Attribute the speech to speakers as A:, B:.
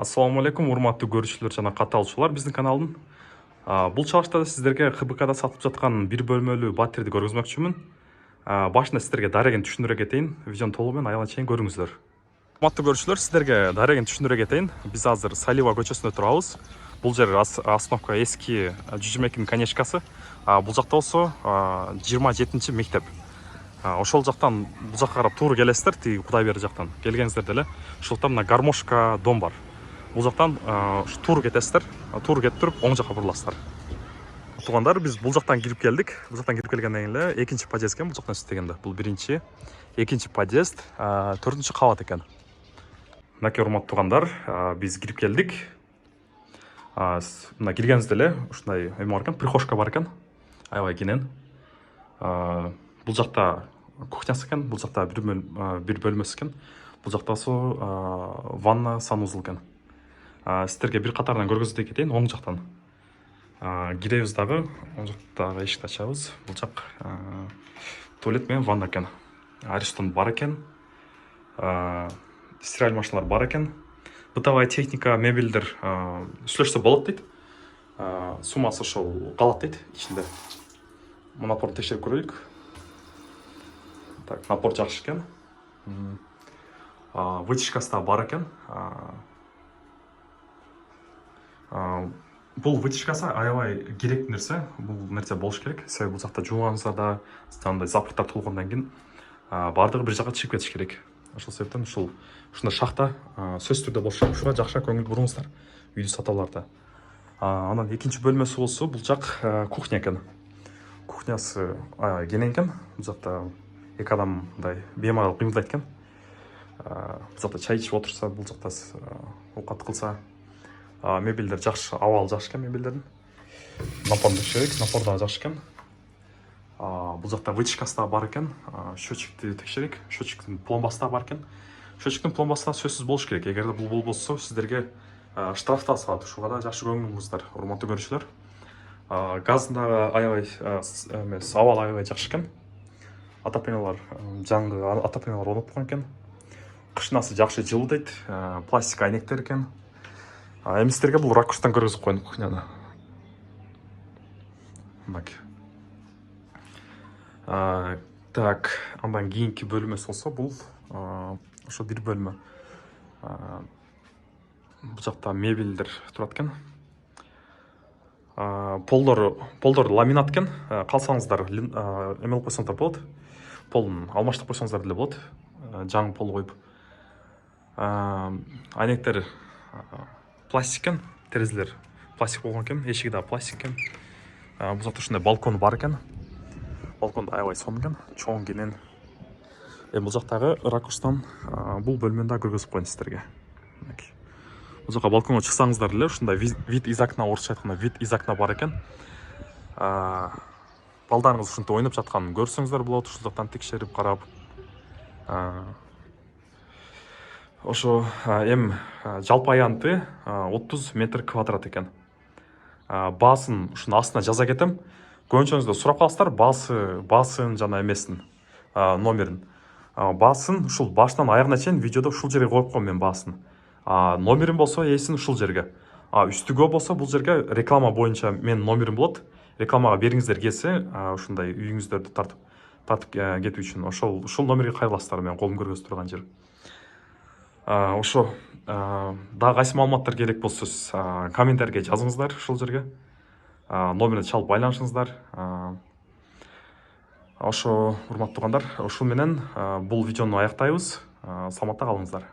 A: Ассаламу алейкум, урматтуу көрүүчүлөр жана катталуучулар биздин каналдын. Бул чалышта сиздерге ХБКда сатылып жаткан бир бөлмөлүү батирди көргөзмөкчүмүн. Башында сиздерге дарегин түшүндүрө кетейин. Видеону толугу менен аягына чейин көрүңүздөр. Урматтуу көрүүчүлөр, сиздерге дарегин түшүндүрө кетейин. Биз азыр Салива көчөсүндө турабыз. Бул жер остановка эски 122 конечкасы. Бул жакта болсо 27 мектеп. Ошол жактан бул жакка карап туура келесиздер, тиги Кудай бери жактан келгениңиздер деле. Ошондуктан мына гармошка дом бар. Бул жактан тур кетесиздер, тур кетип туруп оң жакка буруласыздар. Туугандар, биз бул жактан кирип келдик. Бул жактан кирип келгенден кийин эле экинчи подъезд экен, бул жактан иштегенде. Бул биринчи, экинчи подъезд, 4-чү кабат экен. Мынакей урматтуу туугандар, биз кирип келдик. Мына киргенибизде эле ушундай эме бар экен, прихожка бар экен. Аябай кенен. Бул жакта кухнясы экен, бул жакта бир бөлмөсү экен. Бул жакта ванна, санузел экен. Сиздерге бир катарынан көргөзөй кетейин, оң жактан. Киребиз дагы, оң жактагы эшикти ачабыз. Бул жак туалет менен ванна экен. Аристон бар экен. Стираль машиналар бар экен. Бытовая техника, мебелдер сүйлөшсө болот дейт. Суммасы ошол калат дейт ичинде. Напорду текшерип көрөйүк. Так, напор жакшы экен. Вытяжкасы да бар экен. Бул вытяжкасы аябай керектүү нерсе. Бул нерсе болуш керек. Себеби бул жакта жууганыңызда жандай запырттар толгондон кийин бардыгы бир жакка чыгып кетиш керек. Ошол себептен ушундай шахта сөзсүз түрдө болуш керек. Ушуга жакшыраак көңүл буруңуздар үйдү сатууларда. Анан экинчи бөлмөсү болсо бул жак кухня экен. Кухнясы аябай кенен экен. Бул жакта эки адам мындай беймарал кыймылдайт экен. Бул жакта чай ичип отурса, бул жакта оокат кылса. Мебелдер жакшы, абалы жакшы экен мебелдердин. Напорду текшерейик, напор дагы жакшы экен. Бул жакта вытяжкасы да бар экен. Счетчикти текшерейик. Счетчиктин пломбасы да бар экен. Счетчиктин пломбасы да сөзсүз болуш керек. Эгерде бул болбосо, сиздерге штраф да салат. Ушуга да жакшы көңүл буруңуздар, урматтуу көрүүчүлөр. Газын дагы аябай эмес, абалы аябай жакшы экен. Отоплениялар, жаңы отоплениялар орнотулган экен. Кышынасы жакшы жылдайт. Пластик айнектер экен. Эми сиздерге бул ракурстан көргөзүп коеюн кухняны. Мынакей. Так, андан кийинки бөлмөсү болсо бул ошо бир бөлмө. Бул жакта мебелдер турат экен. Полдор ламинат экен. Калсаңыздар эме кылып койсоңуздар болот. Полун алмаштырып койсоңуздар деле болот. Жаңы пол коюп. Айнектер пластик экен, терезелер пластик болгон экен, эшиги да пластик экен. Бул жакта ушундай балкон бар экен. Балкон да аябай сонун экен, чоң кенен. Бул жактагы ракурстан бул бөлмөнү да көргөзүп коеюн сиздерге. Бул жака балконго чыксаңыздар деле ушундай вид из окна, орусча айтканда вид из окна бар экен. Балдарыңыз ушинтип ойноп жатканын көрсөңүздөр болот, ушул жактан текшерип карап. Ошо жалпы аянты 30 метр квадрат экен. Баасын ушунун астына жаза кетем. Көбүнчөңүздө сурап каласыздар, баасын жана эмесин, номерин. Баасын ушул башынан аягына чейин видеодо ушул жерге коюп коем мен баасын. Номерин болсо эсин ушул жерге. Үстүгө болсо бул жерге реклама боюнча менин номерим болот. Рекламага бериңиздер келсе, ушундай үйүңүздөрдү тартып кетүү үчүн ошол номерге кайрыласыздар, мен колум көргөзүп турган жер. Ошо дагы кайсы маалыматтар керек болсо комментарийге жазыңыздар ушул жерге. Номерди чалып байланышыңыздар. Ошо урматтуу туугандар, ушул менен бул видеону аяктайбыз. Саламатта калыңыздар.